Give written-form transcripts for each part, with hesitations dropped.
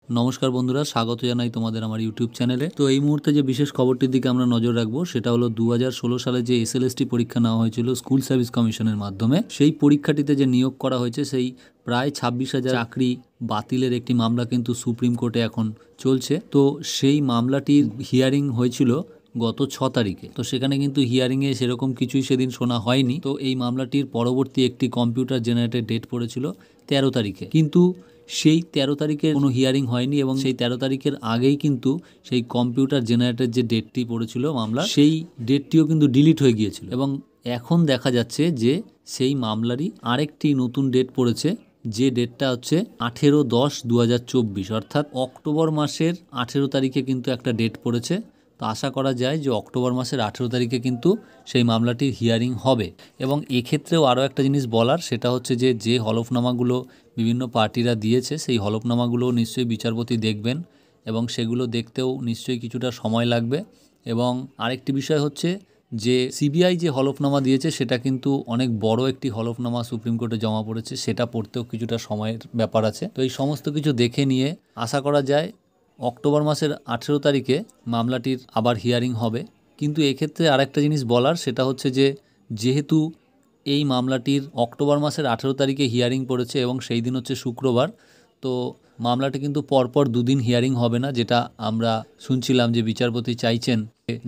নমস্কার বন্ধুরা, স্বাগত জানাই তোমাদের আমার ইউটিউব চ্যানেলে। তো এই মুহূর্তে যে বিশেষ খবরটির দিকে আমরা নজর রাখবো সেটা হলো 2016 সালে যে এসএলএসটি পরীক্ষা নেওয়া হয়েছিল স্কুল সার্ভিস কমিশনের মাধ্যমে, সেই পরীক্ষাটিতে যে নিয়োগ করা হয়েছে সেই প্রায় 26,000 চাকরি বাতিলের একটি মামলা কিন্তু সুপ্রিম কোর্টে এখন চলছে। তো সেই মামলাটির হিয়ারিং হয়েছিল গত 6 তারিখে। তো সেখানে কিন্তু হিয়ারিংয়ে সেরকম কিছুই সেদিন শোনা হয়নি। তো এই মামলাটির পরবর্তী একটি কম্পিউটার জেনারেটেড ডেট পড়েছিল 13 তারিখে, কিন্তু সেই 13 তারিখে কোনো হিয়ারিং হয়নি এবং সেই 13 তারিখের আগেই কিন্তু সেই কম্পিউটার জেনারেটেড যে ডেটটি পড়েছিল মামলা, সেই ডেটটিও কিন্তু ডিলিট হয়ে গিয়েছিল। এবং এখন দেখা যাচ্ছে যে সেই মামলারই আরেকটি নতুন ডেট পড়েছে, যে ডেটটা হচ্ছে 18/10/2024, অর্থাৎ অক্টোবর মাসের 18 তারিখে কিন্তু একটা ডেট পড়েছে। তো আশা করা যায় যে অক্টোবর মাসের 18 তারিখে কিন্তু সেই মামলাটির হিয়ারিং হবে। এবং এক্ষেত্রেও আরও একটা জিনিস বলার, সেটা হচ্ছে যে হলফনামাগুলো বিভিন্ন পার্টিরা দিয়েছে সেই হলফনামাগুলো নিশ্চয়ই বিচারপতি দেখবেন এবং সেগুলো দেখতেও নিশ্চয়ই কিছুটা সময় লাগবে। এবং আরেকটি বিষয় হচ্ছে যে সিবিআই যে হলফনামা দিয়েছে সেটা কিন্তু অনেক বড় একটি হলফনামা সুপ্রিম কোর্টে জমা পড়েছে, সেটা পড়তেও কিছুটা সময়ের ব্যাপার আছে। তো এই সমস্ত কিছু দেখে নিয়ে আশা করা যায় অক্টোবর মাসের 18 তারিখে মামলাটির আবার হিয়ারিং হবে। কিন্তু এক্ষেত্রে আরেকটা জিনিস বলার, সেটা হচ্ছে যে যেহেতু এই মামলাটির অক্টোবর মাসের 18 তারিখে হিয়ারিং পড়েছে এবং সেই দিন হচ্ছে শুক্রবার, তো মামলাটি কিন্তু পরপর দুদিন হিয়ারিং হবে না, যেটা আমরা শুনছিলাম যে বিচারপতি চাইছেন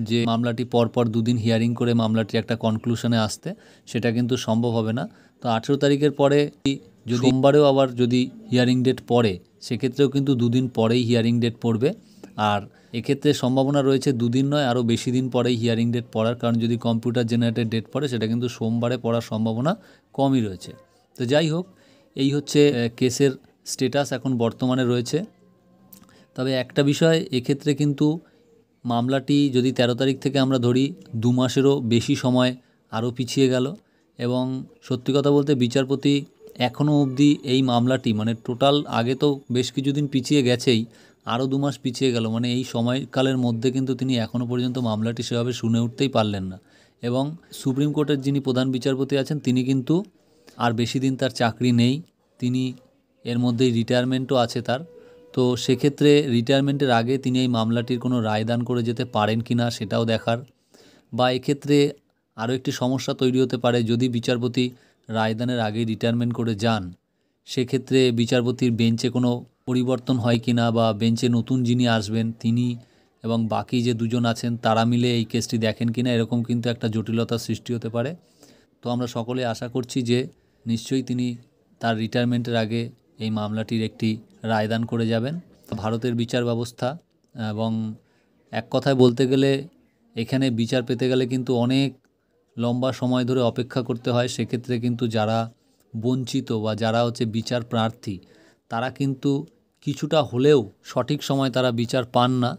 যে মামলাটি পরপর দুদিন হিয়ারিং করে মামলাটি একটা কনক্লুশনে আসতে, সেটা কিন্তু সম্ভব হবে না। তো 18 তারিখের পরে যদি সোমবারেও আবার যদি হিয়ারিং ডেট পড়ে, সেক্ষেত্রেও কিন্তু দুদিন পরেই হিয়ারিং ডেট পড়বে। আর এক্ষেত্রে সম্ভাবনা রয়েছে দুদিন নয় আরও বেশি দিন পরেই হিয়ারিং ডেট পড়ার, কারণ যদি কম্পিউটার জেনারেটেড ডেট পড়ে সেটা কিন্তু সোমবারে পড়ার সম্ভাবনা কমই রয়েছে। তো যাই হোক, এই হচ্ছে কেসের স্ট্যাটাস এখন বর্তমানে রয়েছে। তবে একটা বিষয়, এক্ষেত্রে কিন্তু মামলাটি যদি 13 তারিখ থেকে আমরা ধরি, 2 মাসেরও বেশি সময় আরও পিছিয়ে গেল। এবং সত্যি কথা বলতে বিচারপতি এখনও অবধি এই মামলাটি মানে টোটাল আগে তো বেশ কিছুদিন পিছিয়ে গেছেই, আরও 2 মাস পিছিয়ে গেল, মানে এই সময়কালের মধ্যে কিন্তু তিনি এখনও পর্যন্ত মামলাটি সেভাবে শুনে উঠতেই পারলেন না। এবং সুপ্রিম কোর্টের যিনি প্রধান বিচারপতি আছেন তিনি কিন্তু আর বেশি দিন তার চাকরি নেই, তিনি এর মধ্যেই রিটায়ারমেন্টও আছে তার। তো সেক্ষেত্রে রিটায়ারমেন্টের আগে তিনি এই মামলাটির কোনো রায়দান করে যেতে পারেন কি না সেটাও দেখার। বা এক্ষেত্রে আরও একটি সমস্যা তৈরি হতে পারে, যদি বিচারপতি রায়দানের আগেই রিটায়ারমেন্ট করে যান, সেক্ষেত্রে বিচারপতির বেঞ্চে কোনো পরিবর্তন হয় কি না, বা বেঞ্চে নতুন যিনি আসবেন তিনি এবং বাকি যে দুজন আছেন তারা মিলে এই কেসটি দেখেন কি না, এরকম কিন্তু একটা জটিলতার সৃষ্টি হতে পারে। তো আমরা সকলে আশা করছি যে নিশ্চয়ই তিনি তার রিটায়ারমেন্টের আগে এই মামলাটির একটি রায়দান করে যাবেন। ভারতের বিচার ব্যবস্থা, এবং এক কথায় বলতে গেলে এখানে বিচার পেতে গেলে কিন্তু অনেক লম্বা সময় ধরে অপেক্ষা করতে হয়। সেক্ষেত্রে কিন্তু যারা বঞ্চিত বা যারা হচ্ছে বিচার প্রার্থী, তারা কিন্তু কিছুটা হলেও সঠিক সময় তারা বিচার পান না।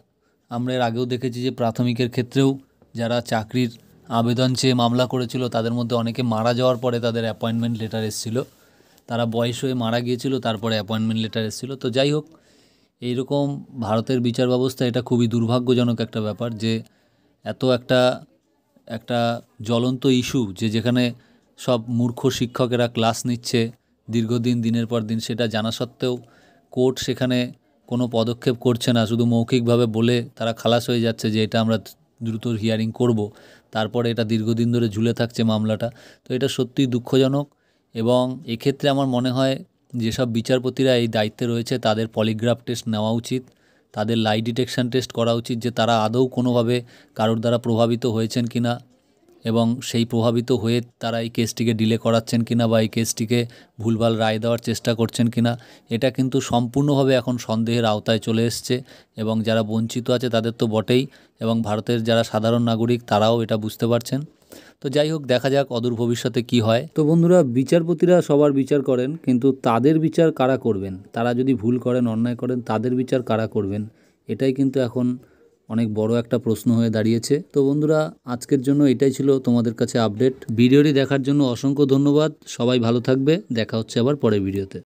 আমরা এর আগেও দেখেছি যে প্রাথমিকের ক্ষেত্রেও যারা চাকরির আবেদন চেয়ে মামলা করেছিল তাদের মধ্যে অনেকে মারা যাওয়ার পরে তাদের অ্যাপয়েন্টমেন্ট লেটার এসেছিলো, তারা বয়স হয়ে মারা গিয়েছিল, তারপরে অ্যাপয়েন্টমেন্ট লেটার এসেছিলো। তো যাই হোক, এইরকম ভারতের বিচার ব্যবস্থা, এটা খুবই দুর্ভাগ্যজনক একটা ব্যাপার যে এত একটা জ্বলন্ত ইস্যু, যেখানে সব মূর্খ শিক্ষকেরা ক্লাস নিচ্ছে দীর্ঘদিন দিনের পর দিন, সেটা জানা সত্ত্বেও কোর্ট সেখানে কোনো পদক্ষেপ করছে না, শুধু মৌখিকভাবে বলে তারা খালাস হয়ে যাচ্ছে যে এটা আমরা দ্রুত হিয়ারিং করব, তারপরে এটা দীর্ঘদিন ধরে ঝুলে থাকছে মামলাটা। তো এটা সত্যিই দুঃখজনক। এবং এক্ষেত্রে আমার মনে হয় যেসব বিচারপতিরা এই দায়িত্বে রয়েছে তাদের পলিগ্রাফ টেস্ট নেওয়া উচিত, তাদের লাই ডিটেকশন টেস্ট করা উচিত, যে তারা আদৌ কোনোভাবে কারোর দ্বারা প্রভাবিত হয়েছেন কিনা, এবং সেই প্রভাবিত হয়ে তারা এই কেসটিকে ডিলে করাচ্ছেন কিনা বা এই কেসটিকে ভুলভাল রায় দেওয়ার চেষ্টা করছেন কিনা। এটা কিন্তু সম্পূর্ণভাবে এখন সন্দেহের আওতায় চলে এসছে, এবং যারা বঞ্চিত আছে তাদের তো বটেই, এবং ভারতের যারা সাধারণ নাগরিক তারাও এটা বুঝতে পারছেন। তো যাই হোক, দেখা যাক অদূর ভবিষ্যতে কি হয়। তো বন্ধুরা, বিচারপতিরা সবার বিচার করেন, কিন্তু তাদের বিচার কারা করবেন? তারা যদি ভুল করেন, অন্যায় করেন, তাদের বিচার কারা করবেন? এটাই কিন্তু এখন অনেক বড় একটা প্রশ্ন হয়ে দাঁড়িয়েছে। তো বন্ধুরা, আজকের জন্য এটাই ছিল তোমাদের কাছে আপডেট। ভিডিওটি দেখার জন্য অসংখ্য ধন্যবাদ। সবাই ভালো থাকবে, দেখা হচ্ছে আবার পরের ভিডিওতে।